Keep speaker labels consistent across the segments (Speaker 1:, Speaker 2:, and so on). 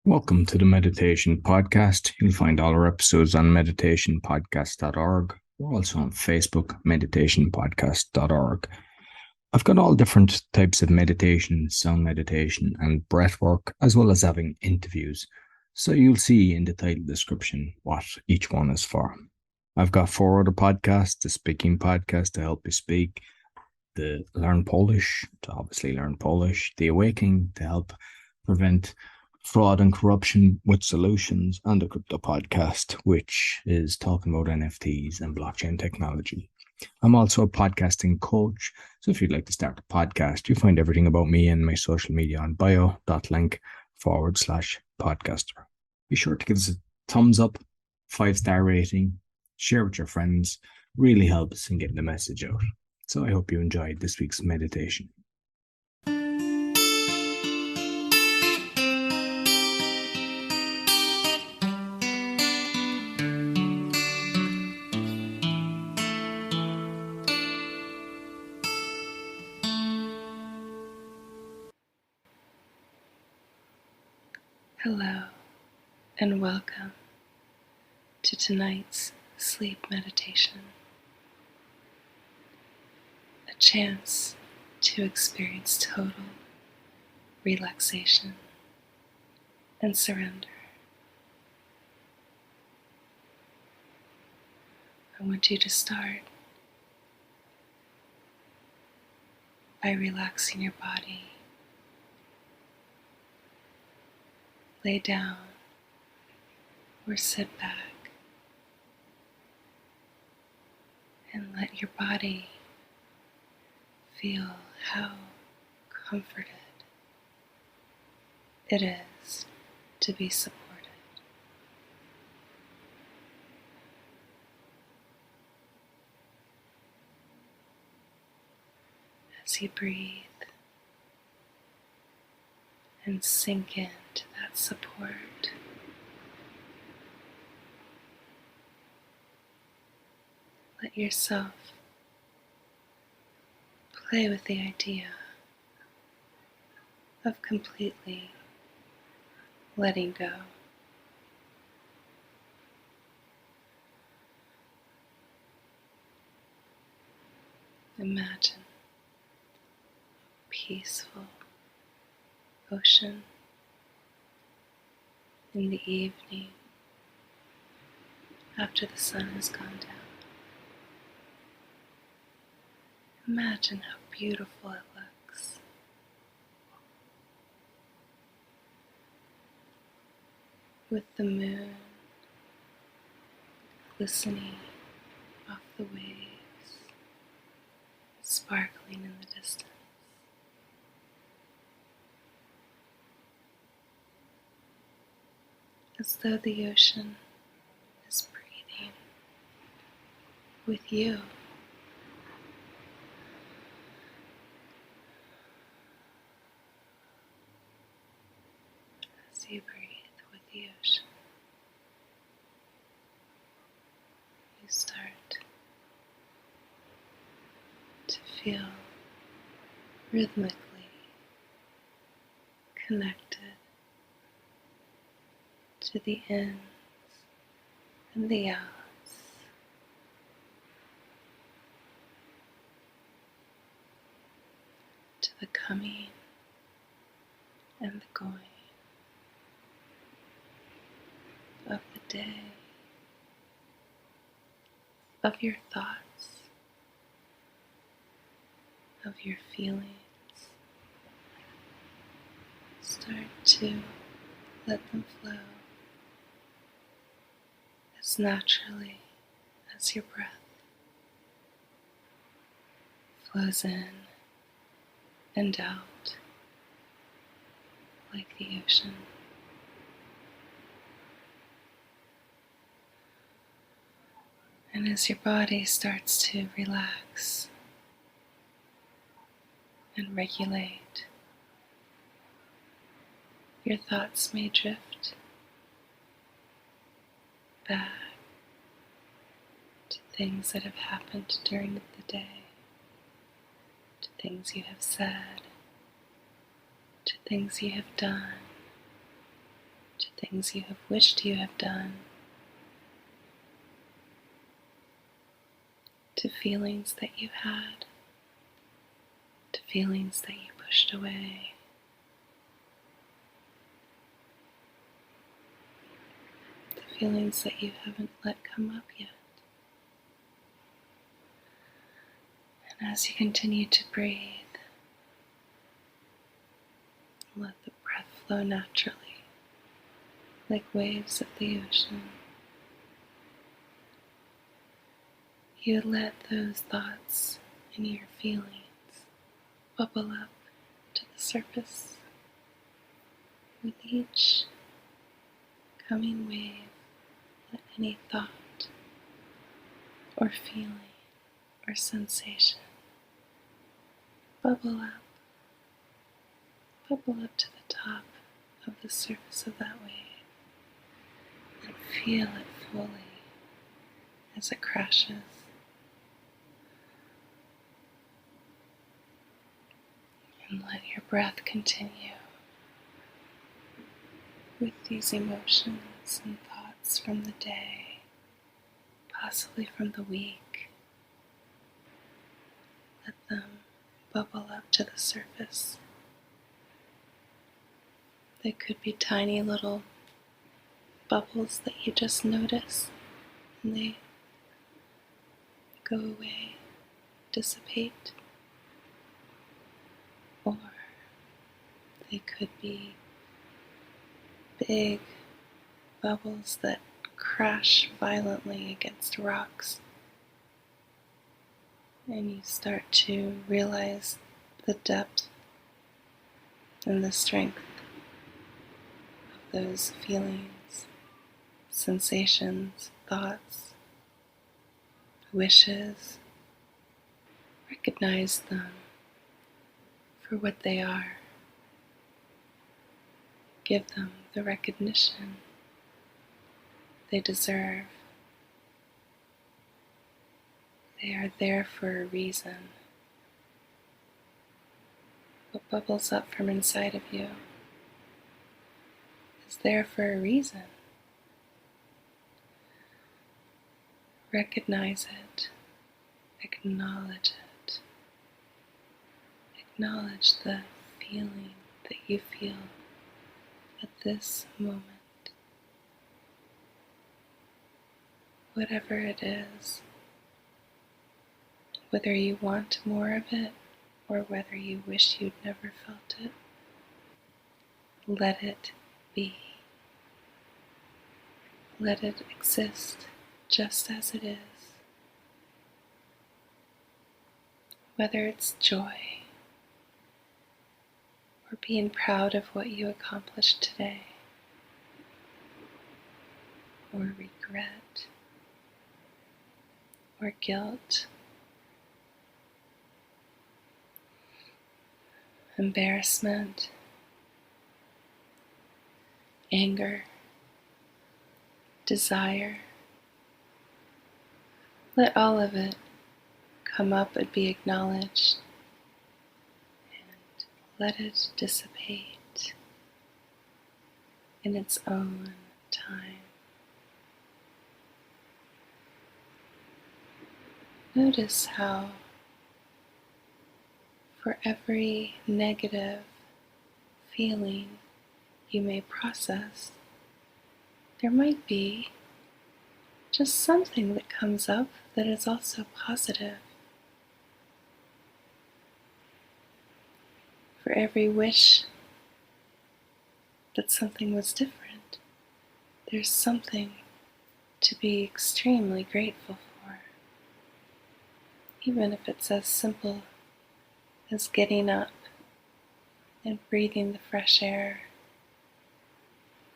Speaker 1: Welcome to the Meditation Podcast. You'll find all our episodes on meditationpodcast.org. We're also on Facebook, meditationpodcast.org. I've got all different types of meditation, sound meditation, and breath work, as well as having interviews. So you'll see in the title description what each one is for. I've got 4 other podcasts: the speaking podcast to help you speak, the Learn Polish to obviously learn Polish, the Awakening to help prevent fraud and corruption with solutions, and the Crypto Podcast, which is talking about NFTs and blockchain technology. I'm also a podcasting coach, so if you'd like to start a podcast, you find everything about me and my social media on bio.link/podcaster. Be sure to give us a thumbs up, 5-star rating, share with your friends. Really helps in getting the message out. So I hope you enjoyed this week's meditation.
Speaker 2: Hello, and welcome to tonight's sleep meditation. A chance to experience total relaxation and surrender. I want you to start by relaxing your body. Lay down or sit back and let your body feel how comforted it is to be supported. As you breathe and sink into that support, let yourself play with the idea of completely letting go. Imagine a peaceful ocean in the evening after the sun has gone down. Imagine how beautiful it looks. With the moon glistening off the waves, sparkling in the distance. As though the ocean is breathing with you. As you breathe with the ocean, you start to feel rhythmically connected to the ins and the outs, to the coming and the going of the day, of your thoughts, of your feelings. Start to let them flow as naturally as your breath flows in and out like the ocean. And as your body starts to relax and regulate, your thoughts may drift back to things that have happened during the day, to things you have said, to things you have done, things you have wished you have done, to feelings that you had, to feelings that you pushed away. The feelings that you haven't let come up yet. And as you continue to breathe, let the breath flow naturally, like waves of the ocean. You let those thoughts and your feelings bubble up to the surface with each coming wave. Let any thought or feeling or sensation bubble up to the top of the surface of that wave, and feel it fully as it crashes. And let your breath continue with these emotions and thoughts from the day, possibly from the week. Let them bubble up to the surface. They could be tiny little bubbles that you just notice, and they go away, dissipate. Or they could be big bubbles that crash violently against rocks, and you start to realize the depth and the strength of those feelings, sensations, thoughts, wishes. Recognize them for what they are. Give them the recognition they deserve. They are there for a reason. What bubbles up from inside of you is there for a reason. Recognize it. Acknowledge it. Acknowledge the feeling that you feel at this moment. Whatever it is, whether you want more of it or whether you wish you'd never felt it, let it be. Let it exist just as it is. Whether it's joy or being proud of what you accomplished today, or regret or guilt, embarrassment, anger, desire. Let all of it come up and be acknowledged, and let it dissipate in its own time. Notice how for every negative feeling you may process, there might be just something that comes up that is also positive. For every wish that something was different, there's something to be extremely grateful for. Even if it's as simple as getting up and breathing the fresh air,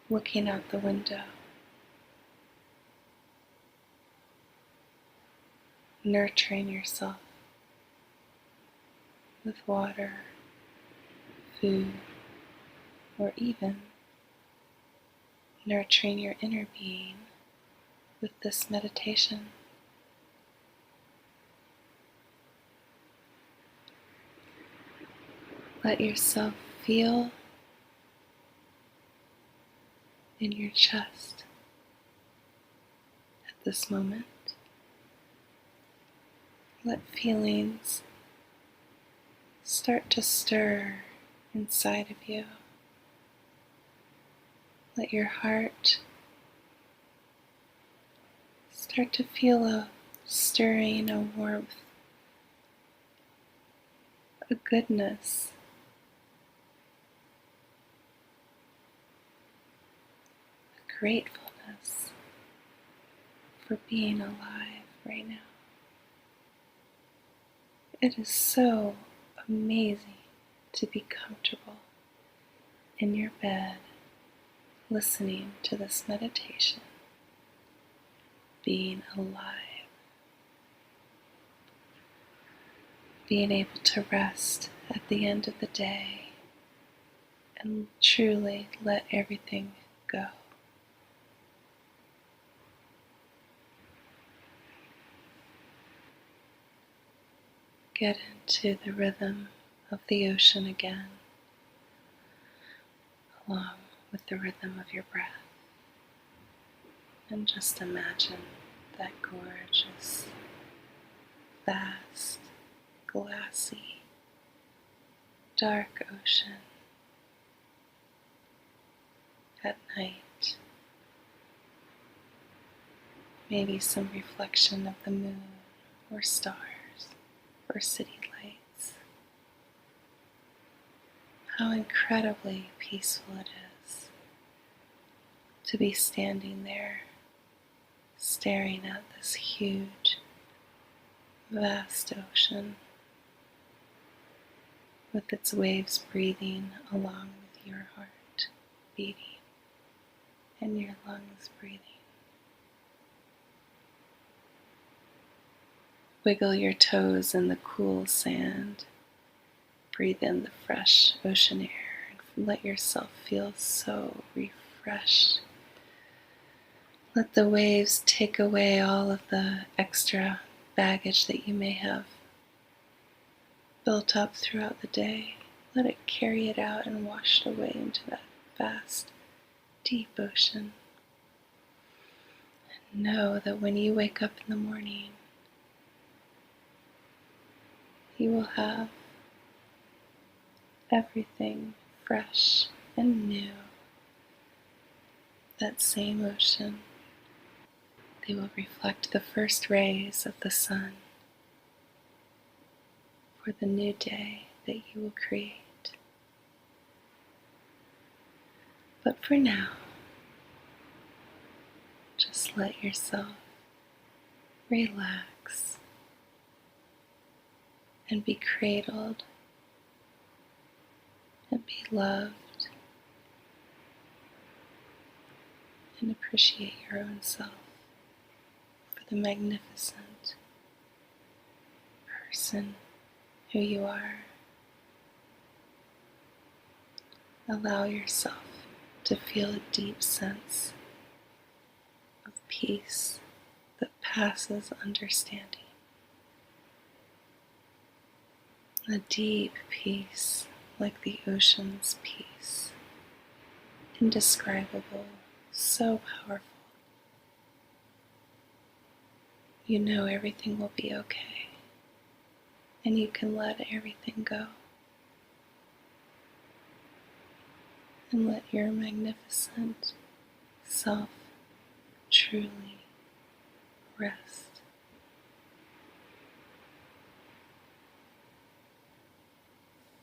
Speaker 2: looking out the window, nurturing yourself with water, food, or even nurturing your inner being with this meditation. Let yourself feel in your chest at this moment. Let feelings start to stir inside of you. Let your heart start to feel a stirring, a warmth, a goodness, a gratefulness for being alive right now. It is so amazing to be comfortable in your bed listening to this meditation, being alive, being able to rest at the end of the day and truly let everything go. Get into the rhythm of the ocean again, along with the rhythm of your breath. And just imagine that gorgeous, vast, glassy, dark ocean at night. Maybe some reflection of the moon or stars or city lights. How incredibly peaceful it is to be standing there, staring at this huge, vast ocean with its waves breathing along with your heart beating and your lungs breathing. Wiggle your toes in the cool sand. Breathe in the fresh ocean air and let yourself feel so refreshed. Let the waves take away all of the extra baggage that you may have built up throughout the day. Let it carry it out and wash it away into that vast, deep ocean. And know that when you wake up in the morning, you will have everything fresh and new. That same ocean. They will reflect the first rays of the sun for the new day that you will create. But for now, just let yourself relax and be cradled and be loved and appreciate your own self for the magnificent person who you are. Allow yourself to feel a deep sense of peace that passes understanding. A deep peace like the ocean's peace. Indescribable, so powerful. You know everything will be okay, and you can let everything go. And let your magnificent self truly rest.